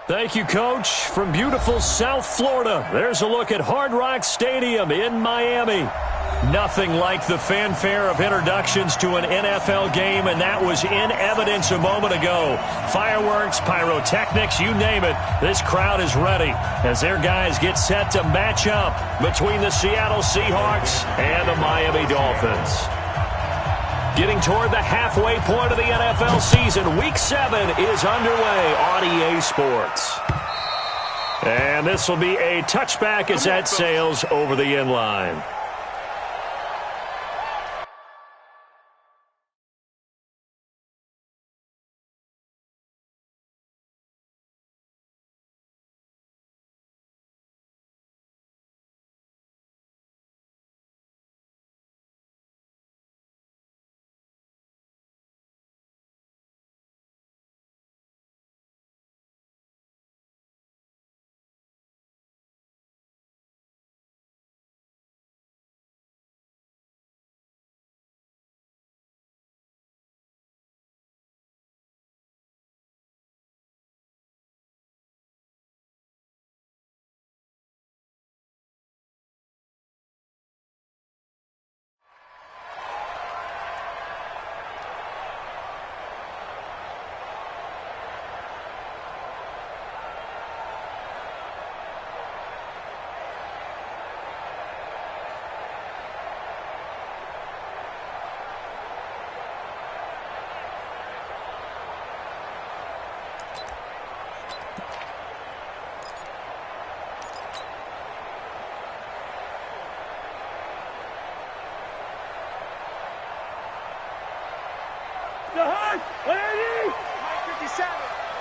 Thank you, Coach. From beautiful South Florida, there's a look at Hard Rock Stadium in Miami. Nothing like the fanfare of introductions to an NFL game, and that was in evidence a moment ago. Fireworks, pyrotechnics, you name it. This crowd is ready as their guys get set to match up between the Seattle Seahawks and the Miami Dolphins. Getting toward the halfway point of the NFL season, Week 7 is underway on EA Sports. And this will be a touchback as that sails over the end line.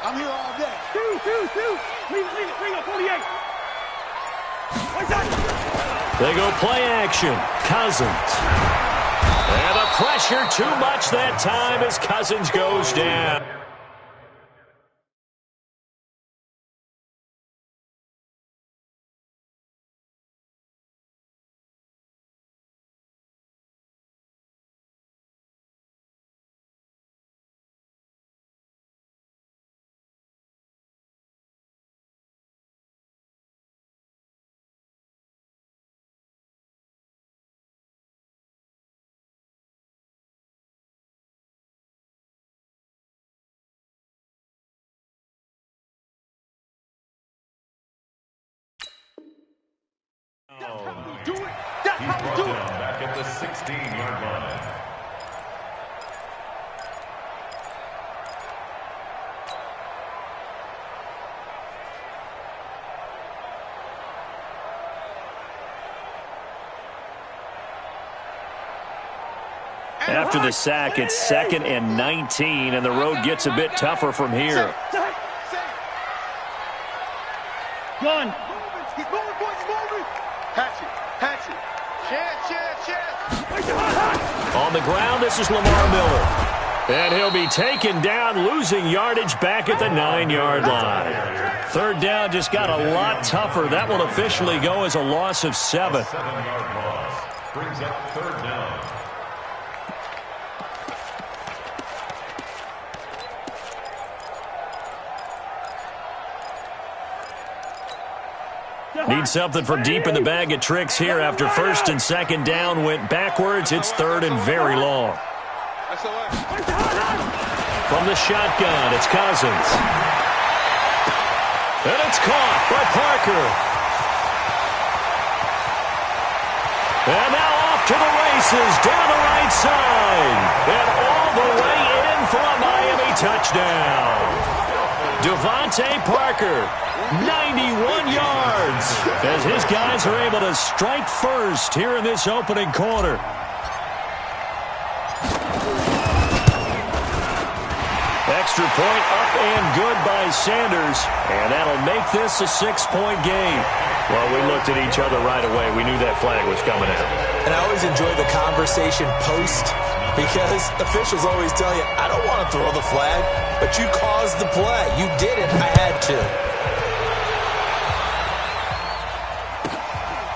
I'm here all day. Bring up 48. They go play action. Cousins. And the pressure too much that time as Cousins goes down. That's how we do it. That's how we do it. Back at the 16-yard line. After the sack, it's 2nd and 19, and the road gets a bit tougher from here. Gun. He's moving, boys, he's moving. Hatch it. Chance. On the ground, this is Lamar Miller. And he'll be taken down, losing yardage back at the 9-yard line. 3rd down just got a lot tougher. That will officially go as a loss of 7. 7-yard loss brings up 3rd down. Need something from deep in the bag of tricks here after 1st and 2nd down went backwards. It's 3rd and very long. From the shotgun, it's Cousins. And it's caught by Parker. And now off to the races down the right side. And all the way in for a Miami touchdown. Devontae Parker, 91 yards, as his guys are able to strike first here in this opening quarter. Extra point up and good by Sanders, and that'll make this a 6-point game. Well, we looked at each other right away. We knew that flag was coming out. And I always enjoy the conversation post, because officials always tell you, I don't want to throw the flag, but you caused the play. You did it. I had to.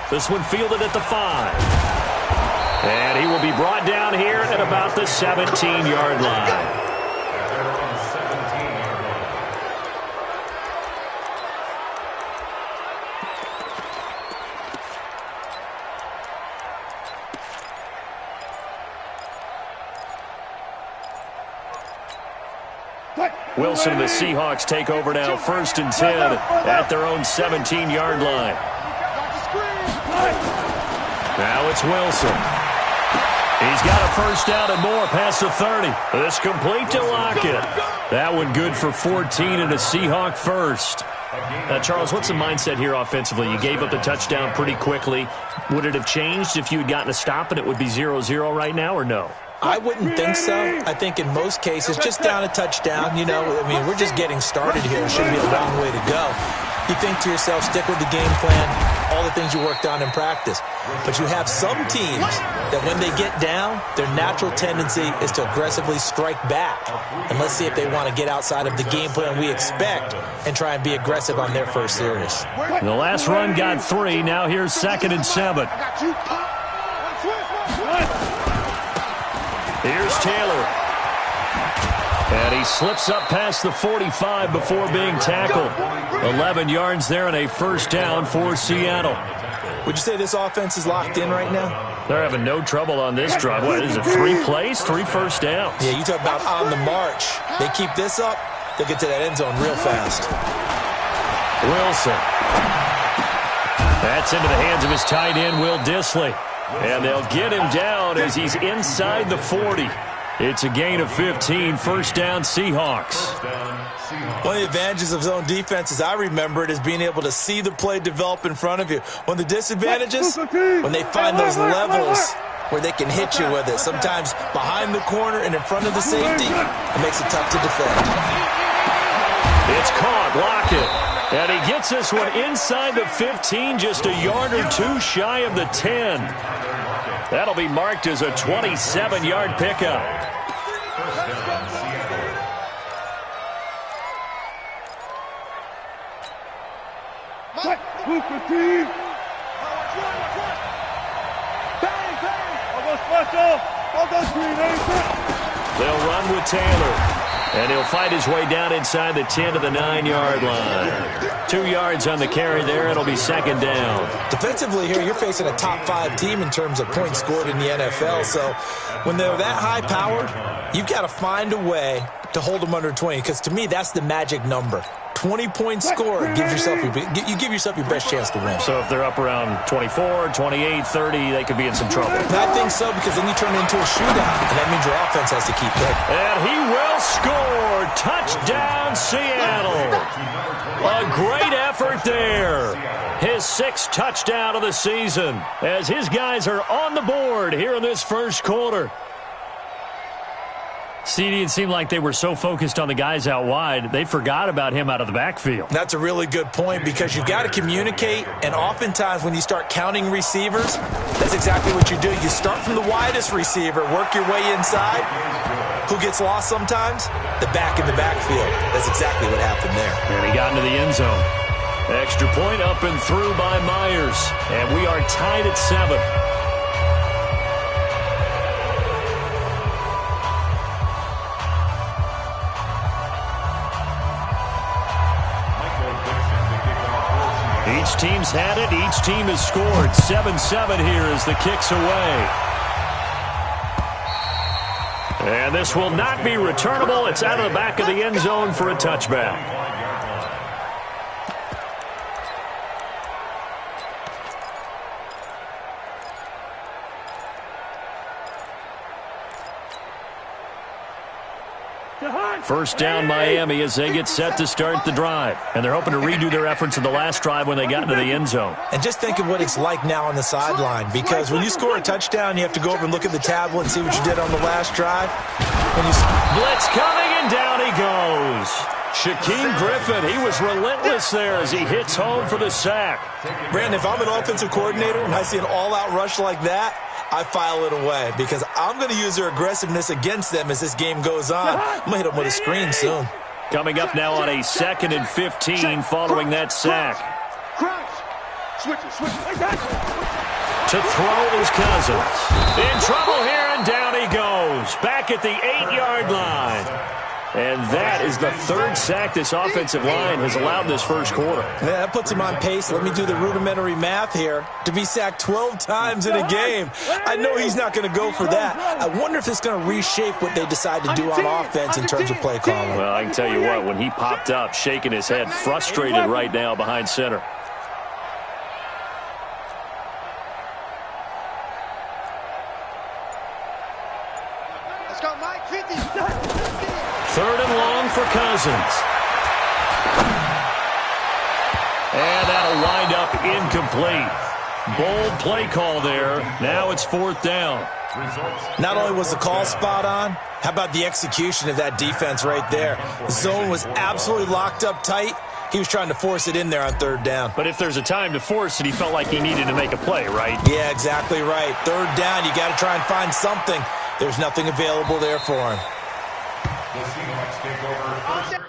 This one fielded at the 5. And he will be brought down here at about the 17-yard line. Wilson and the Seahawks take over now, 1st and 10 at their own 17-yard line. Now it's Wilson. He's got a first down and more past the 30. It's complete to Lockett. That one good for 14 and a Seahawk first. Charles, what's the mindset here offensively? You gave up the touchdown pretty quickly. Would it have changed if you had gotten a stop and it would be 0-0 right now, or no? I wouldn't think so. I think in most cases, just down a touchdown, you know, I mean, we're just getting started here. It should be a long way to go. You think to yourself, stick with the game plan, all the things you worked on in practice. But you have some teams that when they get down, their natural tendency is to aggressively strike back. And let's see if they want to get outside of the game plan we expect and try and be aggressive on their first series. The last run got 3. Now here's 2nd and 7. Here's Taylor. And he slips up past the 45 before being tackled. 11 yards there and a first down for Seattle. Would you say this offense is locked in right now? They're having no trouble on this drive. What is it, 3 plays, 3 first downs? Yeah, you talk about on the march. They keep this up, they'll get to that end zone real fast. Wilson. That's into the hands of his tight end, Will Dissly. And they'll get him down as he's inside the 40. It's a gain of 15, first down Seahawks. One of the advantages of zone defense, as I remember it, is being able to see the play develop in front of you. One of the disadvantages, when they find those levels where they can hit you with it, sometimes behind the corner and in front of the safety, it makes it tough to defend. It's caught, Lockett. And he gets this one inside the 15, just a yard or 2 shy of the 10. That'll be marked as a 27-yard pickup. They'll run with Taylor. And he'll fight his way down inside the 10 to the 9-yard line. 2 yards on the carry there. It'll be 2nd down. Defensively here, you're facing a top 5 team in terms of points scored in the NFL. So when they're that high powered, you've got to find a way to hold them under 20. Because to me, that's the magic number. 20-point score, you give yourself your best chance to win. So if they're up around 24, 28, 30, they could be in some trouble. I think so, because then you turn it into a shootout, and that means your offense has to keep picking. And he will score. Touchdown, Seattle. A great effort there. His 6th touchdown of the season as his guys are on the board here in this first quarter. CD, it seemed like they were so focused on the guys out wide, they forgot about him out of the backfield. That's a really good point, because you've got to communicate, and oftentimes when you start counting receivers, that's exactly what you do. You start from the widest receiver, work your way inside. Who gets lost sometimes? The back in the backfield. That's exactly what happened there. And he got into the end zone. Extra point up and through by Myers, and we are tied at 7. Each team's had it. Each team has scored. 7-7 here as the kick's away. And this will not be returnable. It's out of the back of the end zone for a touchback. First down Miami as they get set to start the drive. And they're hoping to redo their efforts in the last drive when they got into the end zone. And just think of what it's like now on the sideline, because when you score a touchdown, you have to go over and look at the tablet and see what you did on the last drive. Blitz coming, and down he goes. Shaquem Griffin, he was relentless there as he hits home for the sack. Brandon, if I'm an offensive coordinator and I see an all-out rush like that, I file it away, because I'm going to use their aggressiveness against them as this game goes on. I'm going to hit them with a screen soon. Coming up now on a 2nd and 15 following that sack. To throw is Cousins. In trouble here, and down he goes. Back at the 8-yard line. And that is the third sack this offensive line has allowed this first quarter. Yeah, that puts him on pace. Let me do the rudimentary math here. To be sacked 12 times in a game. I know he's not going to go for that. I wonder if it's going to reshape what they decide to do on offense in terms of play calling. Well, I can tell you what, when he popped up, shaking his head, frustrated right now behind center. Let's go, Mike. 50. Third and long for Cousins. And that'll wind up incomplete. Bold play call there. Now it's fourth down. Not only was the call spot on, how about the execution of that defense right there? The zone was absolutely locked up tight. He was trying to force it in there on third down. But if there's a time to force it, he felt like he needed to make a play, right? Yeah, exactly right. Third down, you got to try and find something. There's nothing available there for him. The Seahawks take over first.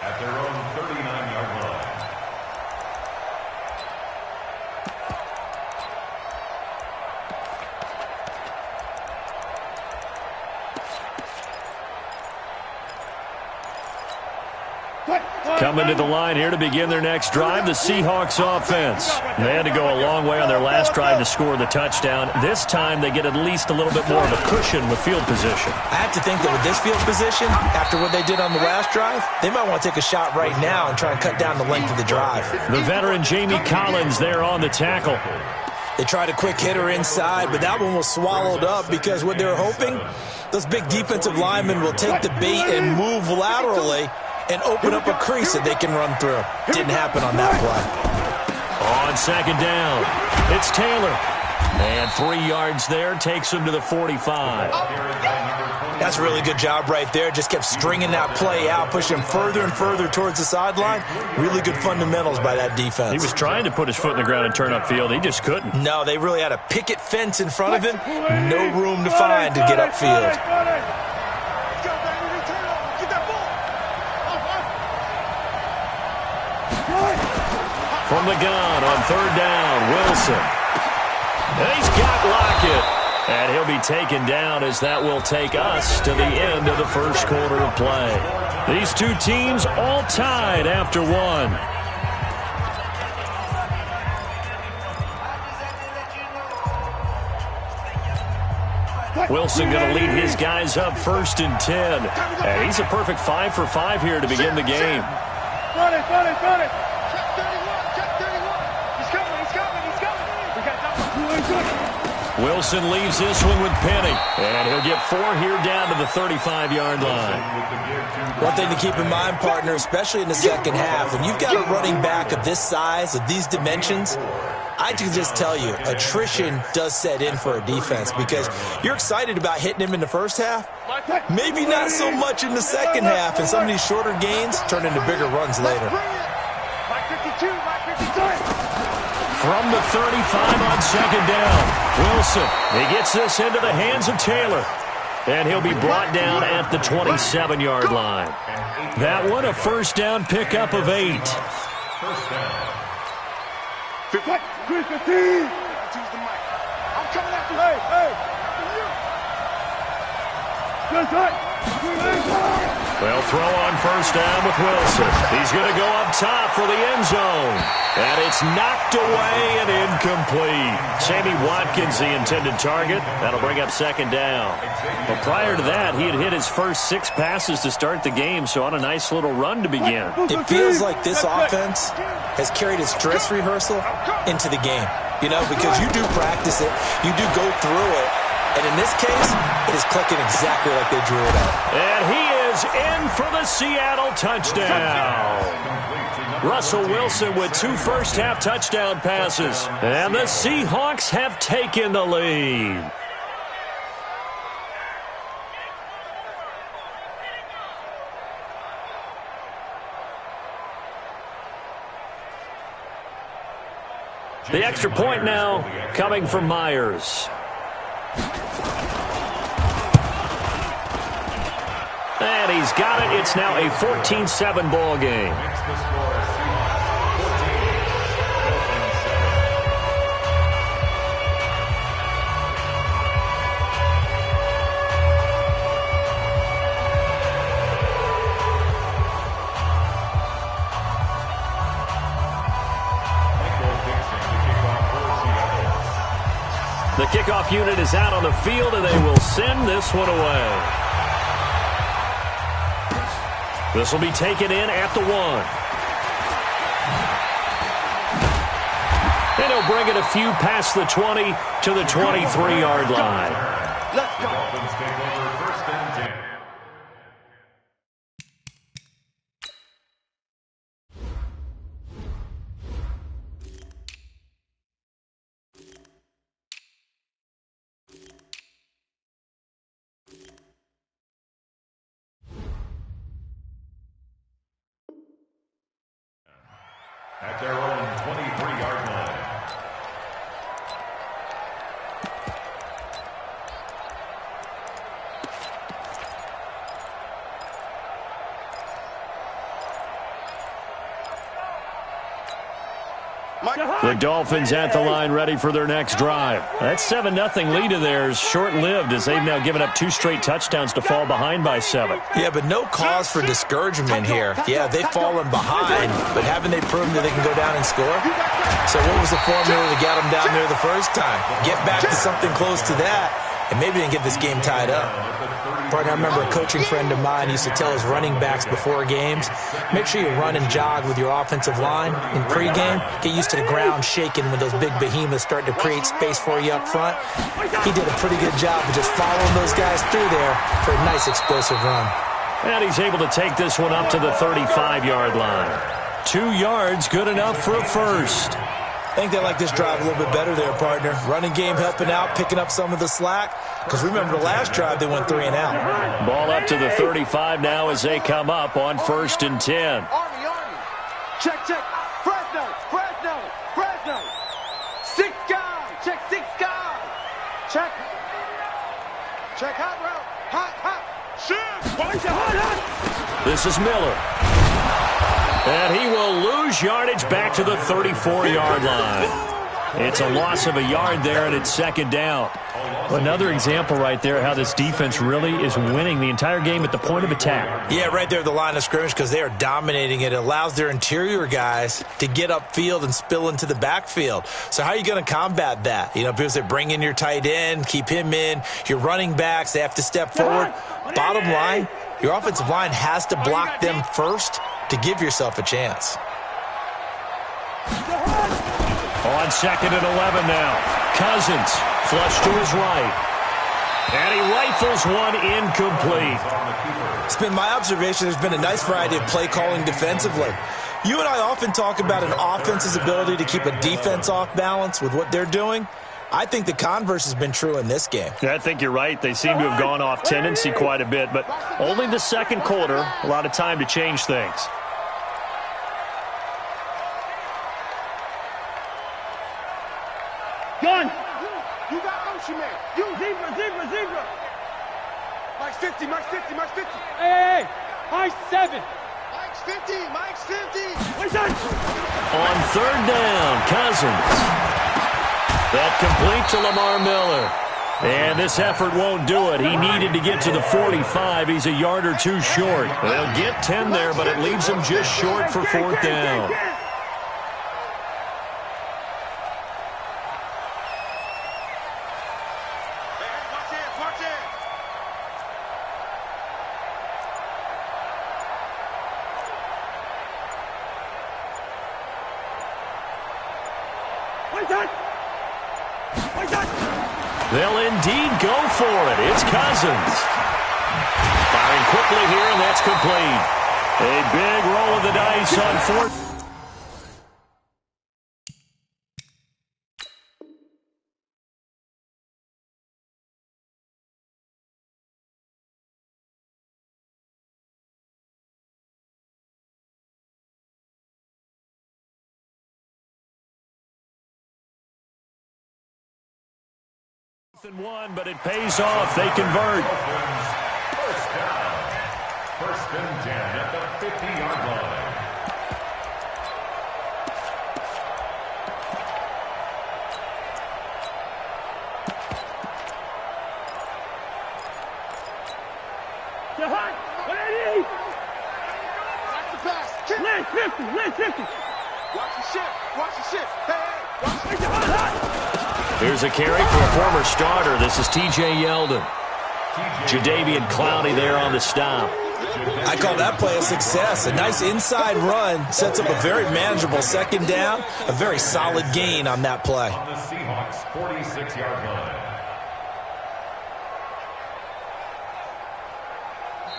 At their own 39-yard line. Coming to the line here to begin their next drive, the Seahawks offense. They had to go a long way on their last drive to score the touchdown. This time they get at least a little bit more of a cushion with field position. I have to think that with this field position, after what they did on the last drive, they might want to take a shot right now and try and cut down the length of the drive. The veteran Jamie Collins there on the tackle. They tried a quick hitter inside, but that one was swallowed up because what they were hoping, those big defensive linemen will take the bait and move laterally and open up a crease that they can run through. Didn't happen on that play. On second down, it's Taylor. And 3 yards there, takes him to the 45. That's a really good job right there. Just kept stringing that play out, pushing further and further towards the sideline. Really good fundamentals by that defense. He was trying to put his foot in the ground and turn upfield. He just couldn't. No, they really had a picket fence in front of him. No room to find to get upfield. From the gun on third down, Wilson. And he's got Lockett. And he'll be taken down as that will take us to the end of the first quarter of play. These two teams all tied after one. Wilson going to lead his guys up first and 10. And he's a perfect 5 for 5 here to begin the game. Run it. Check 31. He's coming. We got that one. Wilson leaves this one with Penny. And he'll get 4 here down to the 35-yard line. One thing to keep in mind, partner, especially in the second half, when you've got a running back of this size, of these dimensions, I can just tell you, attrition does set in for a defense because you're excited about hitting him in the first half. Maybe not so much in the second half, and some of these shorter gains turn into bigger runs later. From the 35 on second down, Wilson. He gets this into the hands of Taylor. And he'll be brought down at the 27-yard line. That one, a first down pickup of 8. First down. 15. I'm coming after you. Hey. They'll throw on first down with Wilson. He's going to go up top for the end zone. And it's knocked away and incomplete. Sammy Watkins, the intended target. That'll bring up second down. But prior to that, he had hit his first 6 passes to start the game, so on a nice little run to begin. It feels like this offense has carried its dress rehearsal into the game. You know, because you do practice it, you do go through it, and in this case, it is clicking exactly like they drew it up. And he is in for the Seattle touchdown. Russell Wilson with 2 first-half touchdown passes. And the Seahawks have taken the lead. The extra point now coming from Myers. And he's got it. It's now a 14-7 ball game. The kickoff unit is out on the field, and they will send this one away. This will be taken in at the 1. And he'll bring it a few past the 20 to the 23-yard line. Let's go. Dolphins take over first and 10. At their own 23-yard line. The Dolphins at the line ready for their next drive. That 7-0 lead of theirs short-lived as they've now given up 2 straight touchdowns to fall behind by 7. Yeah, but no cause for discouragement here. Yeah, they've fallen behind, but haven't they proven that they can go down and score? So what was the formula to get them down there the first time? Get back to something close to that, and maybe they can get this game tied up. Partner, I remember a coaching friend of mine used to tell his running backs before games, make sure you run and jog with your offensive line in pregame. Get used to the ground shaking when those big behemoths start to create space for you up front. He did a pretty good job of just following those guys through there for a nice explosive run. And he's able to take this one up to the 35-yard line. 2 yards, good enough for a first. I think they like this drive a little bit better there, partner. Running game helping out, picking up some of the slack. Because remember the last drive, they went 3 and out. Ball up to the 35 now as they come up on first and 10. Army. Check. Fresno. 6 guys. Check 6 guys. Check hot route. Hot. Shoot. Hot. This is Miller. And he will lose yardage back to the 34-yard line. It's a loss of a yard there, and it's second down. Another example right there how this defense really is winning the entire game at the point of attack. Yeah, right there at the line of scrimmage because they are dominating it. It allows their interior guys to get upfield and spill into the backfield. So how are you going to combat that? You know, because they bring in your tight end, keep him in. Your running backs, they have to step forward. Bottom line, your offensive line has to block them first to give yourself a chance. On second and 11 now. Cousins flush to his right. And he rifles one incomplete. It's been my observation there's been a nice variety of play calling defensively. You and I often talk about an offense's ability to keep a defense off balance with what they're doing. I think the converse has been true in this game. Yeah, I think you're right. They seem to have gone off tendency quite a bit, but only the second quarter, a lot of time to change things. Gun! You got Ocean Man. You zebra. Mike's 50. Hey! Mike's 7. Mike's 50. What's that? On third down, Cousins. That complete to Lamar Miller. And this effort won't do it. He needed to get to the 45. He's a yard or two short. They'll get 10 there, but it leaves him just short for fourth down. They'll indeed go for it. It's Cousins. Firing quickly here, and that's complete. A big roll of the dice on fourth. And one, but it pays off. They convert. First down. First and 10 at the 50-yard line. Watch the pass. Lynn 50. Watch the shit. Watch the shit. Hey, watch the shit. Here's a carry for a former starter. This is T.J. Yeldon. Jadeveon Clowney there on the stop. I call that play a success. A nice inside run sets up a very manageable second down. A very solid gain on that play. On the Seahawks 46-yard line.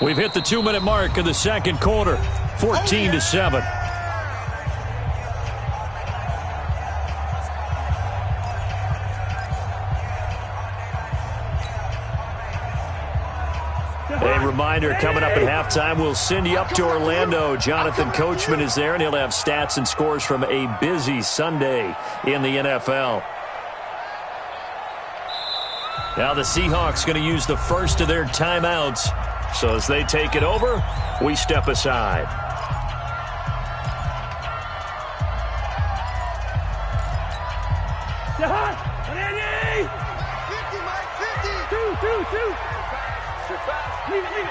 We've hit the 2-minute mark of the second quarter. 14-7. A reminder, coming up at halftime, we'll send you up to Orlando. Jonathan Coachman is there, and he'll have stats and scores from a busy Sunday in the NFL. Now the Seahawks going to use the first of their timeouts. So as they take it over, we step aside.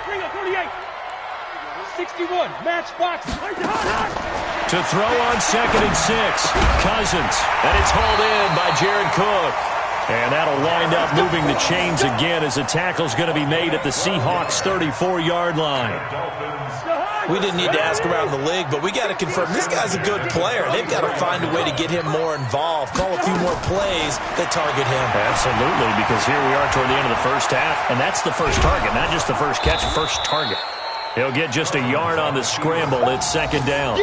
Bring it, 48. 61, match box. To throw on 2nd and 6. Cousins, and it's hauled in by Jared Cook. And that'll wind up moving the chains again as the tackle's going to be made at the Seahawks 34-yard line. We didn't need to ask around the league, but we got to confirm this guy's a good player. They've got to find a way to get him more involved, call a few more plays that target him. Absolutely, because here we are toward the end of the first half, and that's the first target, not just the first catch, first target. He'll get just a yard on the scramble. It's second down.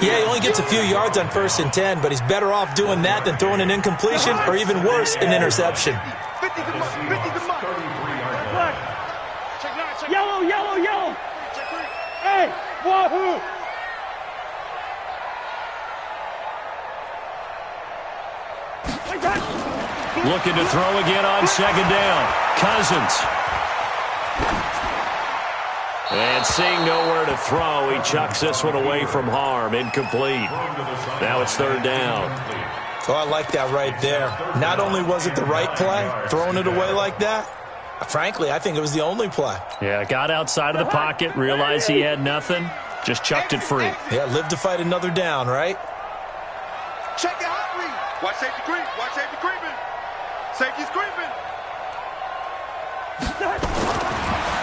Yeah, he only gets a few yards on 1st and 10, but he's better off doing that than throwing an incompletion or even worse, an interception. 50 the mark. 50 the mark. Yellow. Hey, wahoo! Looking to throw again on second down. Cousins. And seeing nowhere to throw, he chucks this one away from harm. Incomplete. Now it's third down. Oh, I like that right there. Not only was it the right play, throwing it away like that, frankly, I think it was the only play. Yeah, got outside of the pocket, realized he had nothing, just chucked it free. Yeah, live to fight another down, right? Check your hot read. Watch safety creep. Watch safety creeping. Safety's creeping.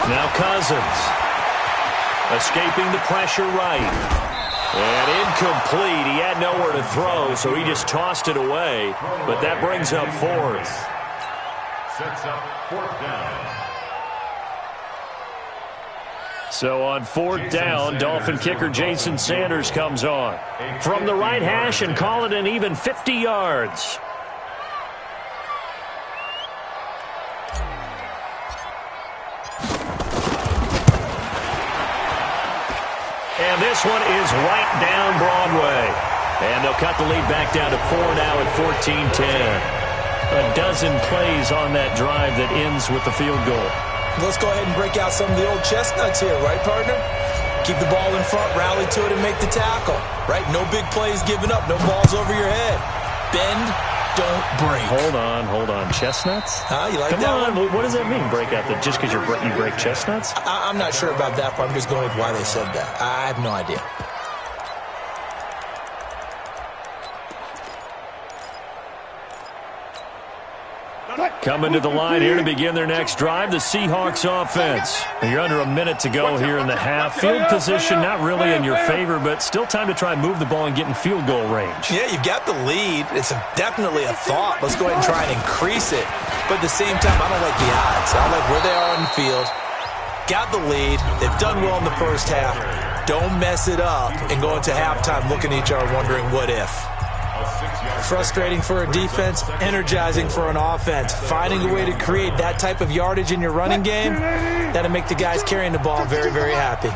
Now Cousins. Escaping the pressure right. And incomplete. He had nowhere to throw, so he just tossed it away. But that brings up fourth. Sets up fourth down. So on fourth down, Dolphin kicker Jason Sanders comes on. From the right hash and call it an even 50 yards. And this one is right down Broadway. And they'll cut the lead back down to 4 now at 14-10. A dozen plays on that drive that ends with the field goal. Let's go ahead and break out some of the old chestnuts here, right, partner? Keep the ball in front, rally to it, and make the tackle, right? No big plays given up, no balls over your head. Bend, don't break. Hold on. Chestnuts? You like Come that on. one? What does that mean, break out? Just because you break chestnuts? I'm not sure about that, but I'm just going with why they said that. I have no idea. Coming to the line here to begin their next drive, the Seahawks offense. You're under a minute to go here in the half. Field position not really in your favor, but still time to try and move the ball and get in field goal range. Yeah, you've got the lead. It's definitely a thought. Let's go ahead and try and increase it. But at the same time, I don't like the odds. I don't like where they are on the field. Got the lead. They've done well in the first half. Don't mess it up and go into halftime looking at each other wondering what if. Frustrating for a defense, energizing for an offense. Finding a way to create that type of yardage in your running game, that'll make the guys carrying the ball very, very happy.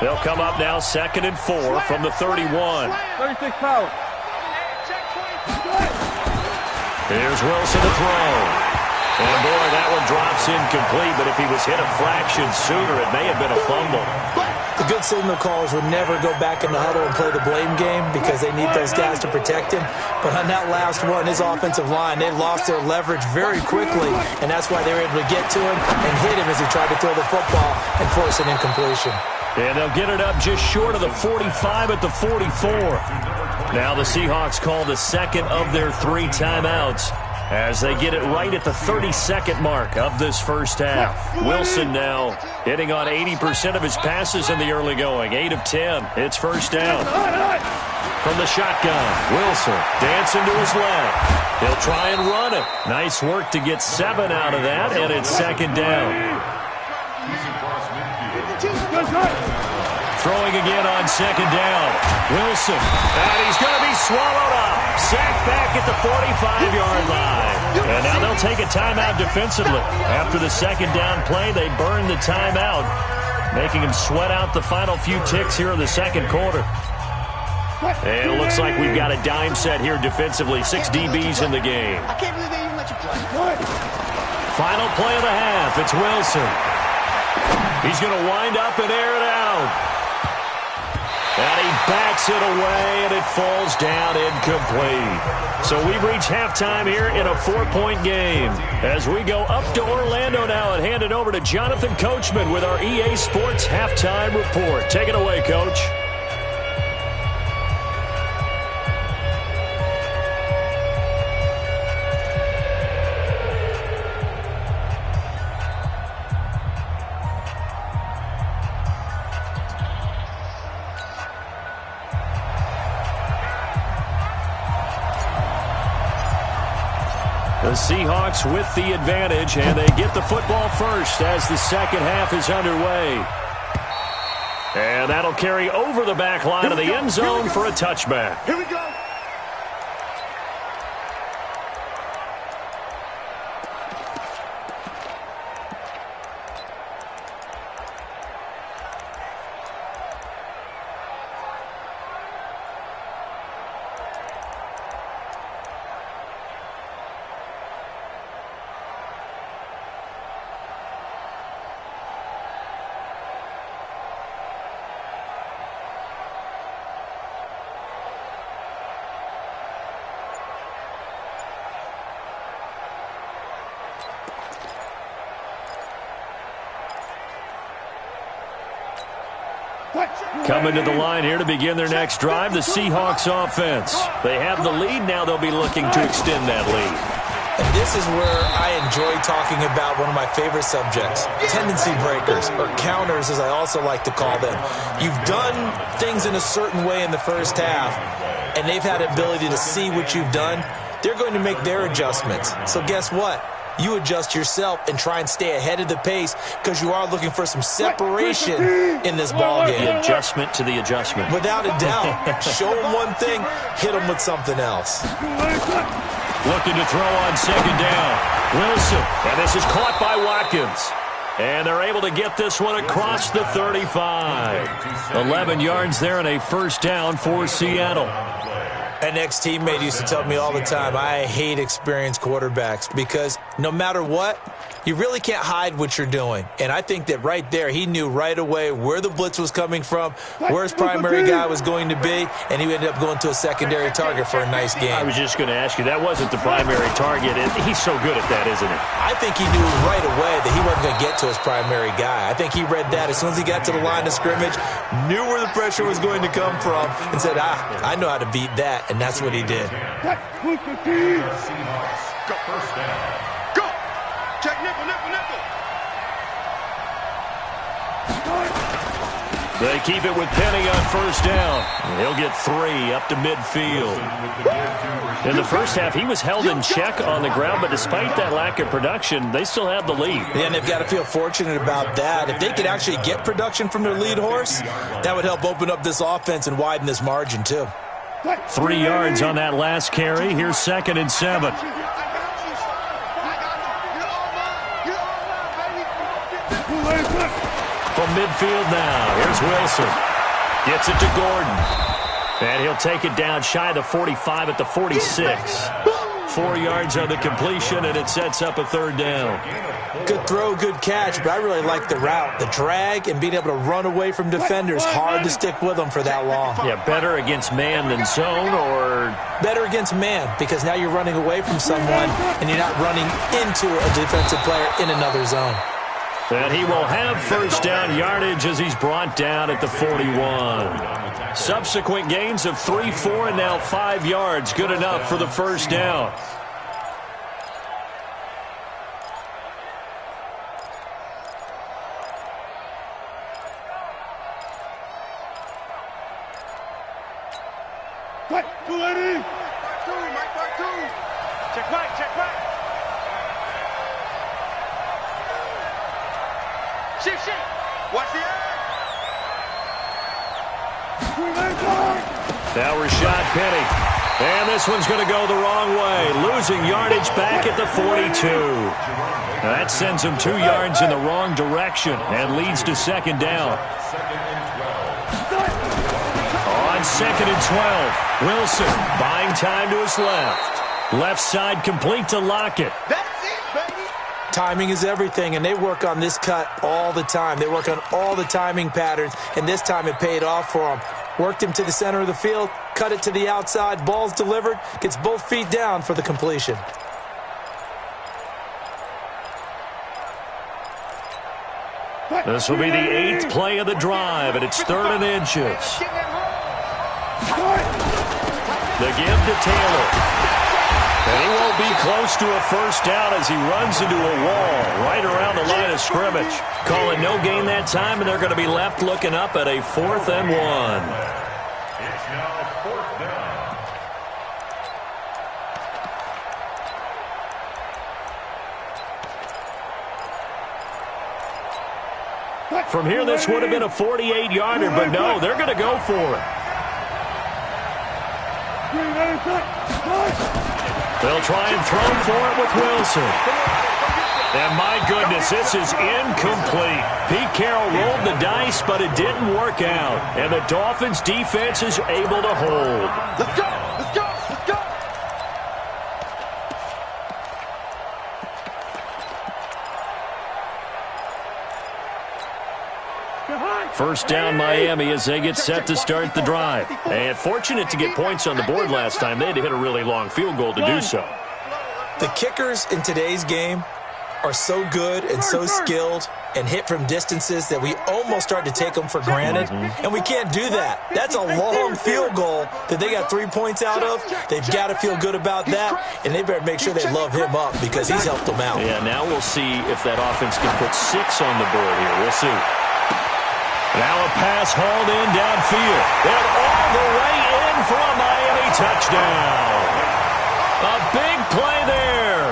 They'll come up now 2nd and 4 from the 31. 36 power. Here's Wilson to throw. And boy, that one drops incomplete, but if he was hit a fraction sooner, it may have been a fumble. The good signal callers would never go back in the huddle and play the blame game because they need those guys to protect him. But on that last one, his offensive line, they lost their leverage very quickly, and that's why they were able to get to him and hit him as he tried to throw the football and force an incompletion. And they'll get it up just short of the 45 at the 44. Now the Seahawks call the second of their 3 timeouts as they get it right at the 32nd mark of this first half. Wilson now hitting on 80% of his passes in the early going. 8 of 10. It's first down. From the shotgun, Wilson dancing to his left. He'll try and run it. Nice work to get 7 out of that, and it's second down. Throwing again on second down. Wilson, and he's going to be swallowed up. Sacked back at the 45-yard line. And now they'll take a timeout defensively. After the second down play, they burn the timeout, making him sweat out the final few ticks here in the second quarter. And it looks like we've got a dime set here defensively. 6 DBs in the game. I can't believe they even let you play. Final play of the half. It's Wilson. He's going to wind up and air it out. And he backs it away, and it falls down incomplete. So we've reached halftime here in a 4-point game. As we go up to Orlando now and hand it over to Jonathan Coachman with our EA Sports Halftime Report. Take it away, Coach. The Seahawks with the advantage, and they get the football first as the second half is underway. And that'll carry over the back line of the end zone for a touchback. Here we go. Coming to the line here to begin their next drive, the Seahawks offense. They have the lead. Now they'll be looking to extend that lead. And this is where I enjoy talking about one of my favorite subjects, tendency breakers, or counters as I also like to call them. You've done things in a certain way in the first half, and they've had the ability to see what you've done. They're going to make their adjustments. So guess what? You adjust yourself and try and stay ahead of the pace because you are looking for some separation in this ball game. The adjustment to the adjustment. Without a doubt. Show them one thing, hit them with something else. Looking to throw on second down. Wilson, and this is caught by Watkins. And they're able to get this one across the 35. 11 yards there and a first down for Seattle. An ex-teammate used to tell me all the time, I hate experienced quarterbacks because no matter what, You really can't hide what you're doing. And I think that right there, he knew right away where the blitz was coming from, where his primary guy was going to be, and he ended up going to a secondary target for a nice game. I was just going to ask you, that wasn't the primary target. He's so good at that, isn't he? I think he knew right away that he wasn't going to get to his primary guy. I think he read that as soon as he got to the line of scrimmage, knew where the pressure was going to come from, and said, I know how to beat that, and that's what he did. Seahawks. Go. First down. Go. Check nickel, nickel, nickel. They keep it with Penny on first down. He'll get 3 up to midfield. In the first half, he was held in check on the ground, but despite that lack of production, they still have the lead. Yeah, and they've got to feel fortunate about that. If they could actually get production from their lead horse, that would help open up this offense and widen this margin too. 3 yards on that last carry. Here's 2nd and 7. From midfield now, here's Wilson. Gets it to Gordon. And he'll take it down shy of the 45 at the 46. 4 yards on the completion, and it sets up a 3rd down. Good throw, good catch, but I really like the route. The drag and being able to run away from defenders, hard to stick with them for that long. Yeah, better against man than zone, or? Better against man, because now you're running away from someone, and you're not running into a defensive player in another zone. And he will have first down yardage as he's brought down at the 41. Subsequent gains of 3, 4, and now 5 yards. Good enough for the first down. Check right, check right. Shift. Watch the air. Now Rashad Penny. And this one's going to go the wrong way. Losing yardage back at the 42. Now that sends him 2 yards in the wrong direction and leads to 2nd down. On 2nd and 12, Wilson buying time to his left. Left side complete to Lockett. That's it, baby. Timing is everything, and they work on this cut all the time. They work on all the timing patterns, and this time it paid off for them. Worked him to the center of the field, cut it to the outside, ball's delivered, gets both feet down for the completion. This will be the 8th play of the drive, and it's 3rd and inches. The give to Taylor. And he won't be close to a first down as he runs into a wall right around the line of scrimmage. Call it no gain that time, and they're going to be left looking up at a 4th and 1. It's now 4th down. From here, this would have been a 48-yarder, but no, they're going to go for it. They'll try and throw for it with Wilson. And my goodness, this is incomplete. Pete Carroll rolled the dice, but it didn't work out. And the Dolphins' defense is able to hold. Let's go, let's go, let's go. First down Miami as they get set to start the drive. And fortunate to get points on the board last time. They had to hit a really long field goal to do so. The kickers in today's game are so good and so skilled and hit from distances that we almost start to take them for granted, and we can't do that. That's a long field goal that they got 3 points out of. They've got to feel good about that, and they better make sure they love him up because he's helped them out. Yeah, now we'll see if that offense can put 6 on the board here. We'll see. Now a pass hauled in downfield. And all the way in for a Miami touchdown. A big play there.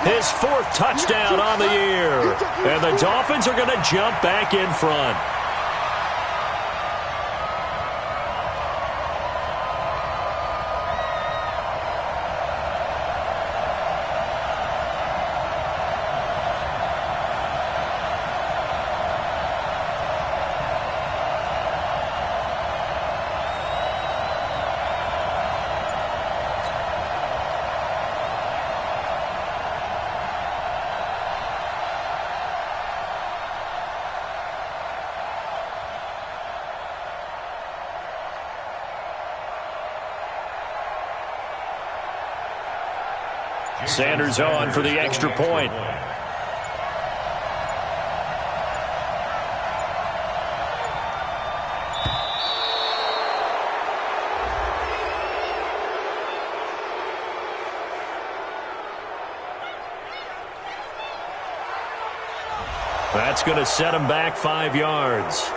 His 4th touchdown on the year. And the Dolphins are going to jump back in front. Sanders on for the extra point. That's going to set him back 5 yards.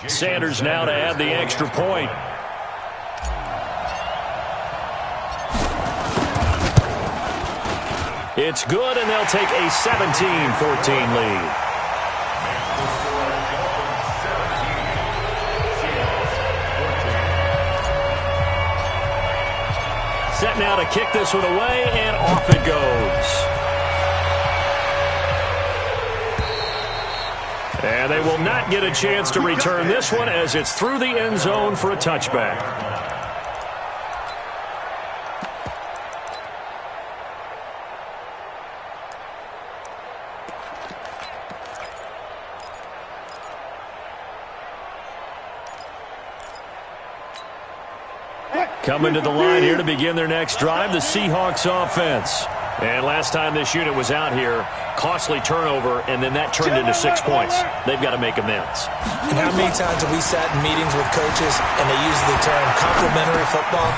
Sanders now to add the extra point. It's good, and they'll take a 17-14 lead. Set now to kick this one away, and off it goes. And they will not get a chance to return this one as it's through the end zone for a touchback. Coming to the line here to begin their next drive, the Seahawks offense. And last time this unit was out here, costly turnover, and then that turned into 6 points. They've got to make amends. And how many times have we sat in meetings with coaches and they use the term complementary football?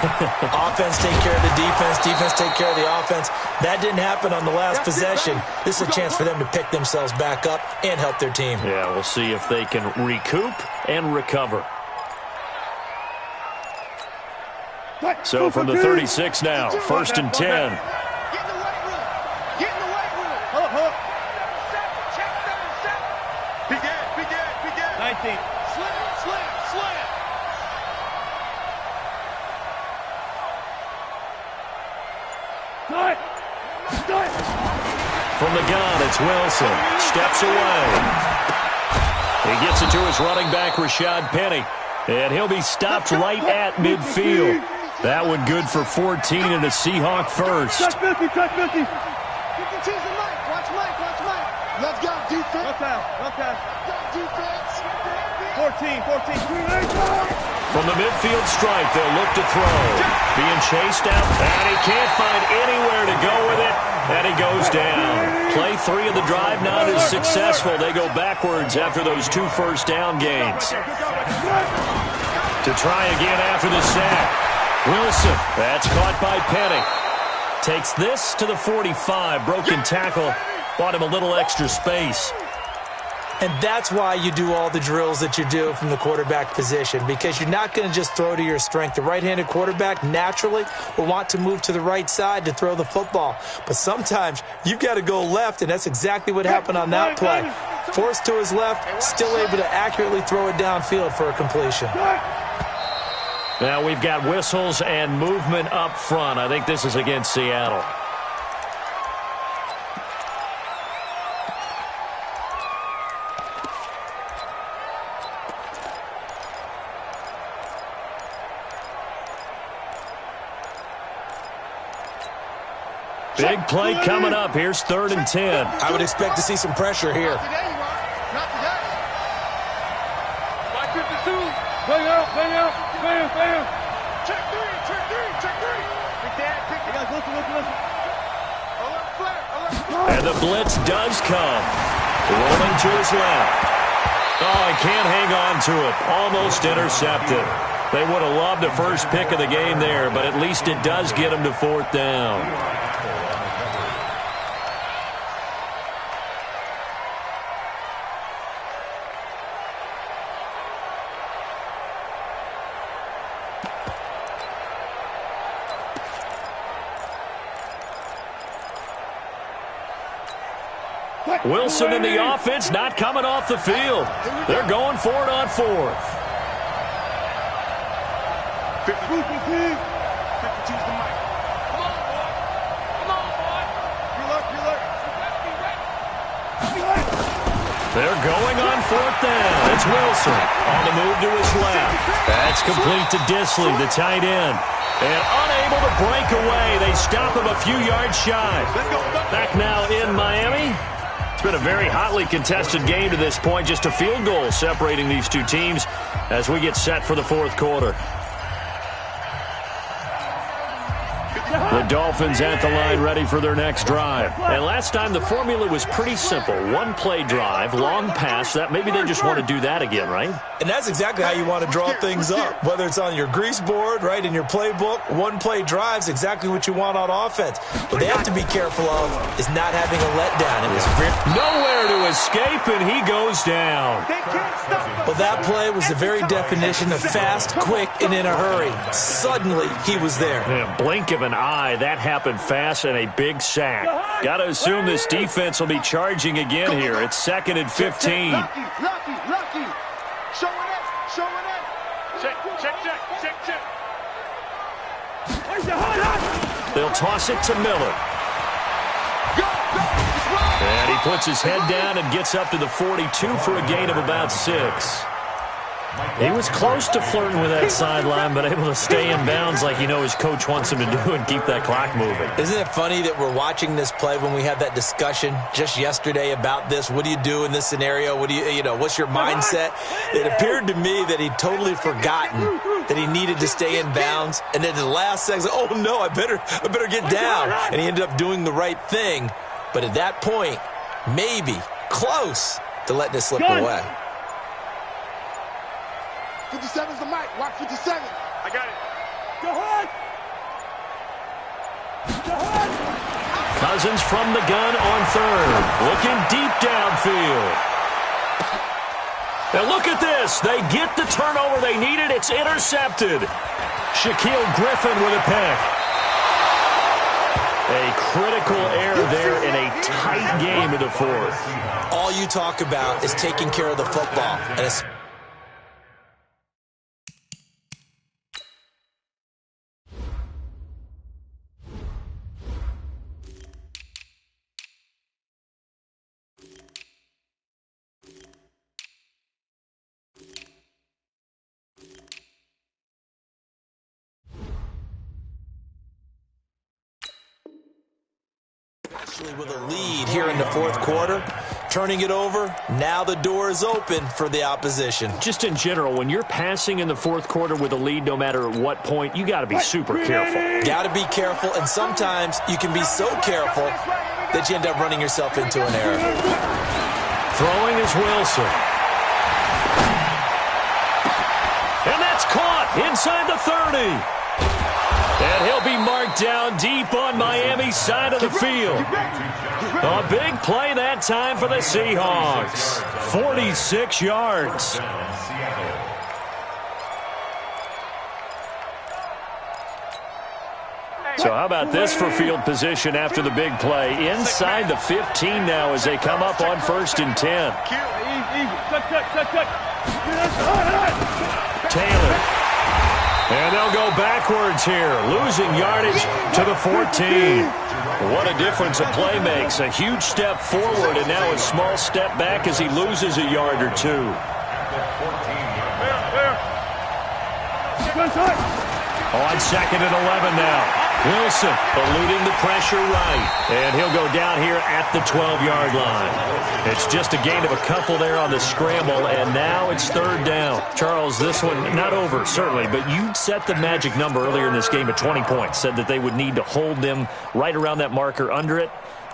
Offense take care of the defense, defense take care of the offense. That didn't happen on the last possession. This is a chance for them to pick themselves back up and help their team. Yeah, we'll see if they can recoup and recover. So from the 36 now, 1st and 10. From the gun, it's Wilson. Steps away. He gets it to his running back, Rashad Penny. And he'll be stopped right at midfield. That one good for 14 and a Seahawk first. Touch 50, touch 50. You can choose the mic. Watch Mike, watch Mike. Let's go, defense. Okay. Defense. 14. From the midfield stripe, they'll look to throw. Being chased out, and he can't find anywhere to go with it, and he goes down. Play 3 of the drive not as successful. They go backwards after those 2 first-down gains. To try again after the sack. Wilson, that's caught by Penny. Takes this to the 45. Broken tackle. Bought him a little extra space. And that's why you do all the drills that you do from the quarterback position, because you're not going to just throw to your strength. The right-handed quarterback naturally will want to move to the right side to throw the football. But sometimes you've got to go left, and that's exactly what happened on that play. Forced to his left, still able to accurately throw it downfield for a completion. Now we've got whistles and movement up front. I think this is against Seattle. Big play coming up. Here's 3rd and 10. I would expect to see some pressure here. Not today. Like 52. Bang out. Bam. Check 3. Pick that. Listen. And the blitz does come. Rolling to his left. Oh, he can't hang on to it. Almost intercepted. They would have loved the first pick of the game there, but at least it does get him to 4th down. Wilson in the offense, not coming off the field. They're going for it on 4th. choose the mic. Come on, boy. Come on, boy. Peel up. They're going on fourth down. It's Wilson on the move to his left. That's complete to Disley, the tight end. And unable to break away. They stop him a few yards shy. Back now in Miami. It's been a very hotly contested game to this point. Just a field goal separating these two teams as we get set for the fourth quarter. The Dolphins at the line ready for their next drive. And last time the formula was pretty simple. One play drive, long pass. That maybe they just want to do that again, right? And that's exactly how you want to draw things up. Whether it's on your grease board, right, in your playbook, one play drive is exactly what you want on offense. What they have to be careful of is not having a letdown. It was nowhere to escape, and he goes down. Well, that play was the very definition of fast, quick, and in a hurry. Suddenly, he was there. Yeah, blink of an eye, that happened fast, and a big sack. Got to assume this defense will be charging again here. It's 2nd and 15. Lucky. Showing it. Check. They'll toss it to Miller. And he puts his head down and gets up to the 42 for a gain of about 6. He was close to flirting with that sideline, but able to stay in bounds like his coach wants him to do and keep that clock moving. Isn't it funny that we're watching this play when we had that discussion just yesterday about this? What do you do in this scenario? What do what's your mindset? It appeared to me that he'd totally forgotten that he needed to stay in bounds, and then the last second, oh no, I better get down. And he ended up doing the right thing, but at that point, maybe close to letting it slip away. 57's the mic. Watch 57. I got it. Go ahead. Cousins from the gun on third. Looking deep downfield. Now look at this. They get the turnover they needed. It's intercepted. Shaquille Griffin with a pick. A critical error there in a tight game of the fourth. All you talk about is taking care of the football. And it's with a lead here in the fourth quarter, turning it over. Now the door is open for the opposition. Just in general, when you're passing in the fourth quarter with a lead, no matter at what point, you got to be super careful. Got to be careful, and sometimes you can be so careful that you end up running yourself into an error. Throwing is Wilson. And that's caught inside the 30. And he'll be marked down deep on Miami's side of the field. A big play that time for the Seahawks. 46 yards. So how about this for field position after the big play? Inside the 15 now as they come up on 1st and 10. Taylor. And they'll go backwards here, losing yardage to the 14. What a difference a play makes. A huge step forward and now a small step back as he loses a yard or two. On 2nd and 11 now. Wilson eluding the pressure right. And he'll go down here at the 12-yard line. It's just a gain of a couple there on the scramble, and now it's 3rd down. Charles, this one not over, certainly, but you set the magic number earlier in this game at 20 points. Said that they would need to hold them right around that marker under it.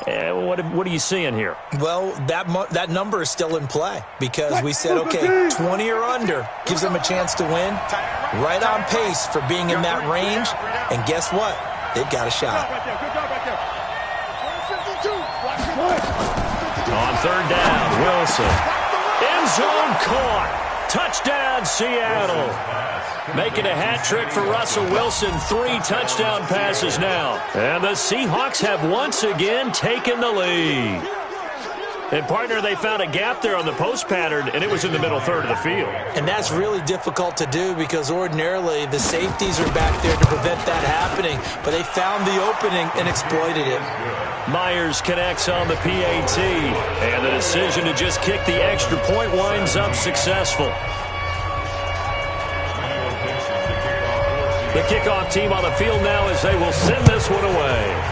What are you seeing here? Well, that number is still in play because we said, okay, 20 or under gives them a chance to win. Right on pace for being in that range. And guess what? They've got a shot. On 3rd down, Wilson. End zone caught. Touchdown, Seattle. Making a hat trick for Russell Wilson. 3 touchdown passes now. And the Seahawks have once again taken the lead. And, partner, they found a gap there on the post pattern, and it was in the middle third of the field. And that's really difficult to do because ordinarily the safeties are back there to prevent that happening. But they found the opening and exploited it. Myers connects on the PAT, and the decision to just kick the extra point winds up successful. The kickoff team on the field now as they will send this one away.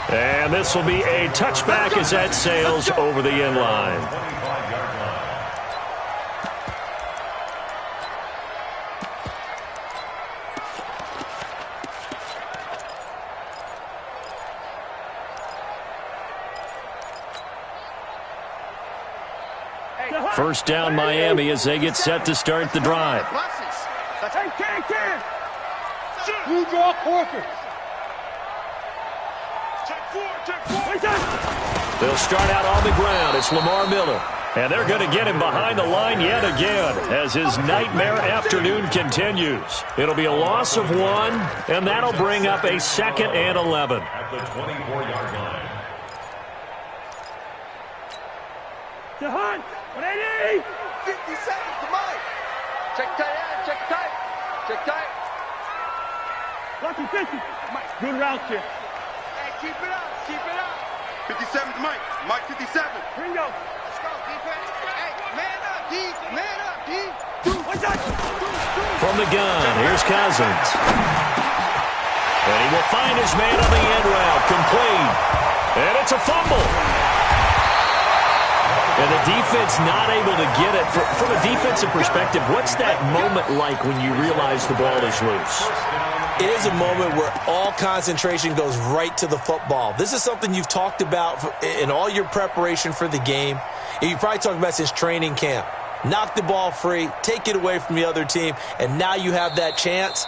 And this will be a touchback as that sails over the end line. First down Miami as they get set to start the drive. You draw quarters. They'll start out on the ground. It's Lamar Miller. And they're going to get him behind the line yet again as his nightmare afternoon continues. It'll be a loss of 1, and that'll bring up a 2nd and 11. At the 24-yard line. To Hunt. 180. 50 seconds to Mike. Check tight, check tight. Check tight. Lucky 50. Mike, good route here. Hey, keep it up, keep it up. 57 to Mike. Mike 57. Bingo. Let's go, defense. Hey, man up, D. Man up, D. From the gun, here's Cousins. And he will find his man on the end route, complete. And it's a fumble. And the defense not able to get it. From a defensive perspective, what's that moment like when you realize the ball is loose? It is a moment where all concentration goes right to the football. This is something you've talked about in all your preparation for the game. And you probably talked about since training camp. Knock the ball free, take it away from the other team, and now you have that chance.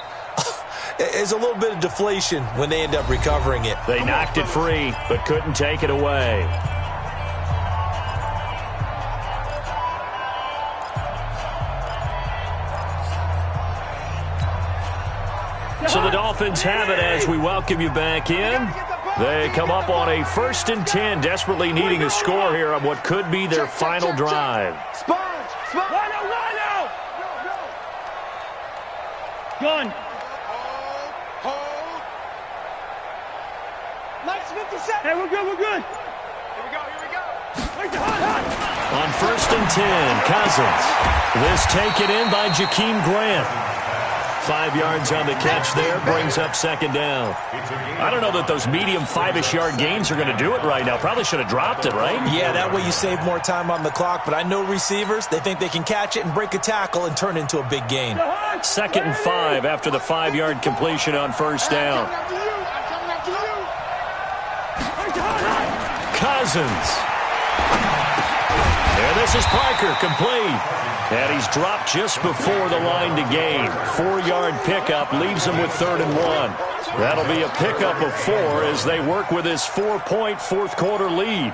There's a little bit of deflation when they end up recovering it. They knocked it free, but couldn't take it away. So the Dolphins have it as we welcome you back in. They come up on a 1st and 10, desperately needing a score here on what could be their final drive. Sponge. Rhino. Gun. Hold. Mike's 57. Hey, we're good. Here we go. Wait, Hunt. On 1st and 10, Cousins. This taken in by Jakeem Grant. 5 yards on the catch there, brings up 2nd down. I don't know that those medium 5-ish yard gains are going to do it right now. Probably should have dropped it, right? Yeah, that way you save more time on the clock, but I know receivers, they think they can catch it and break a tackle and turn it into a big gain. 2nd and 5 after the 5-yard completion on 1st down. Cousins. And this is Parker, complete. And he's dropped just before the line to gain. 4-yard pickup leaves him with 3rd and 1. That'll be a pickup of 4 as they work with his 4-point 4th quarter lead.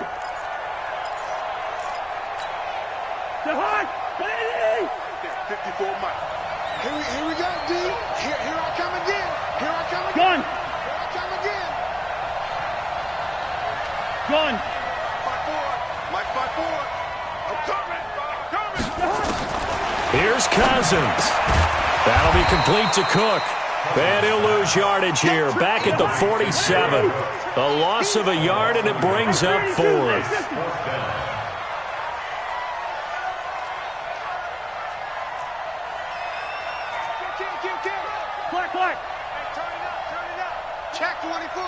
To Hunt. 54 Mike. Here we go, D. Here I come again. Gun. Here I come again. Gun. Mike 5-4. I'm coming. Here's Cousins. That'll be complete to Cook. And he'll lose yardage here. Back at the 47. A loss of a yard, and it brings up 4th. Black. Turn it up. Check 24.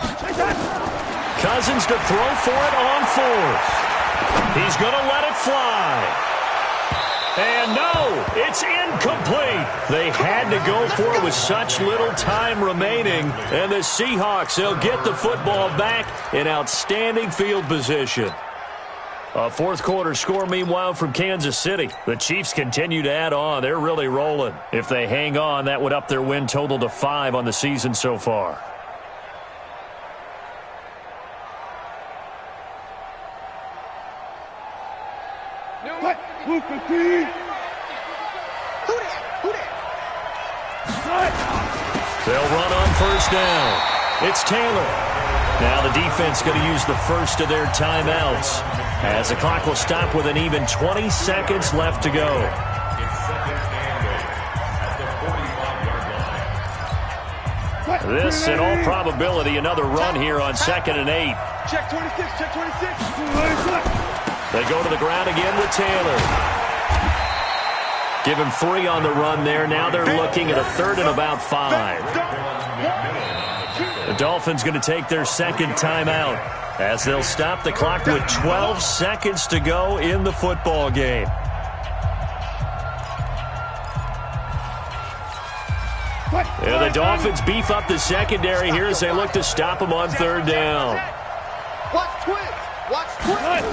Cousins to throw for it on 4th. He's going to let it fly. And no, it's incomplete. They had to go for it with such little time remaining. And the Seahawks, they'll get the football back in outstanding field position. A 4th quarter score, meanwhile, from Kansas City. The Chiefs continue to add on. They're really rolling. If they hang on, that would up their win total to 5 on the season so far. Who that? They'll run on 1st down. It's Taylor. Now the defense going to use the first of their timeouts, as the clock will stop with an even 20 seconds left to go. It's second and 8 at the 45-yard line. This, in all probability, another run here on 2nd and 8. Check 26, check 26. They go to the ground again with Taylor. Give him 3 on the run there. Now they're looking at a 3rd and about 5. The Dolphins going to take their second timeout, as they'll stop the clock with 12 seconds to go in the football game. And the Dolphins beef up the secondary here as they look to stop them on 3rd down. Watch twins. Watch twins.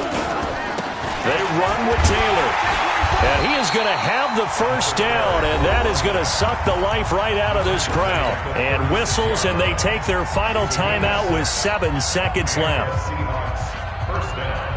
They run with Taylor. And he is going to have the first down, and that is going to suck the life right out of this crowd. And whistles, and they take their final timeout with 7 seconds left. Seahawks, first down.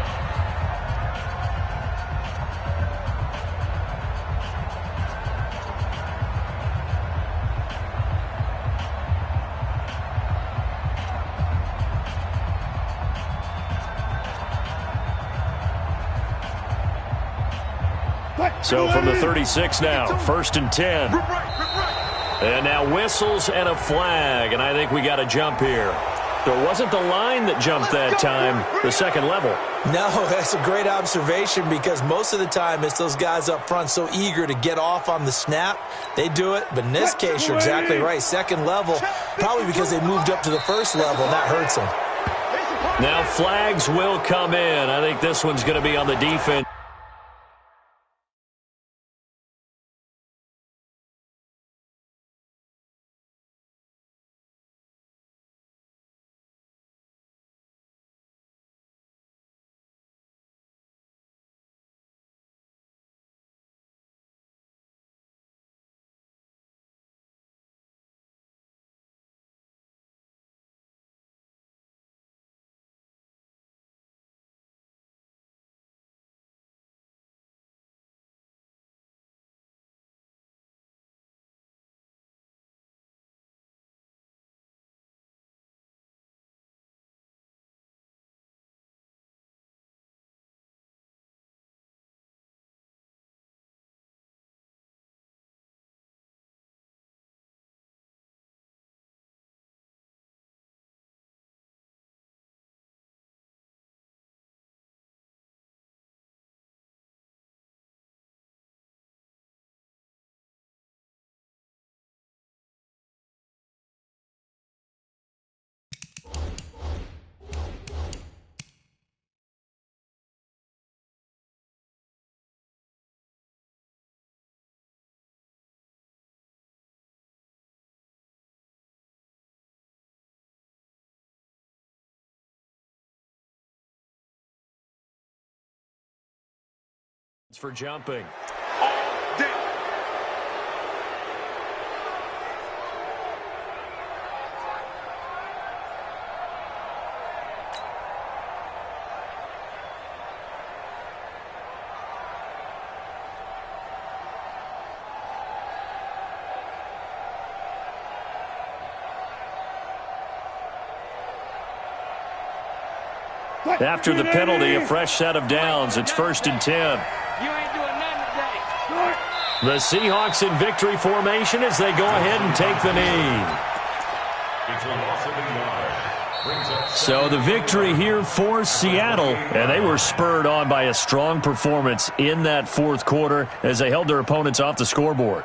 So from the 36 now, 1st and 10. And now whistles and a flag, and I think we got a jump here. So it wasn't the line that jumped that time, the second level. No, that's a great observation, because most of the time it's those guys up front so eager to get off on the snap. They do it, but in this case, you're exactly right. Second level, probably because they moved up to the first level, and that hurts them. Now flags will come in. I think this one's going to be on the defense. For jumping. After the penalty, a fresh set of downs. It's 1st and 10. You ain't doing nothing today. The Seahawks in victory formation as they go ahead and take the knee. It's a loss of 9. So the victory here for Seattle, and they were spurred on by a strong performance in that 4th quarter as they held their opponents off the scoreboard.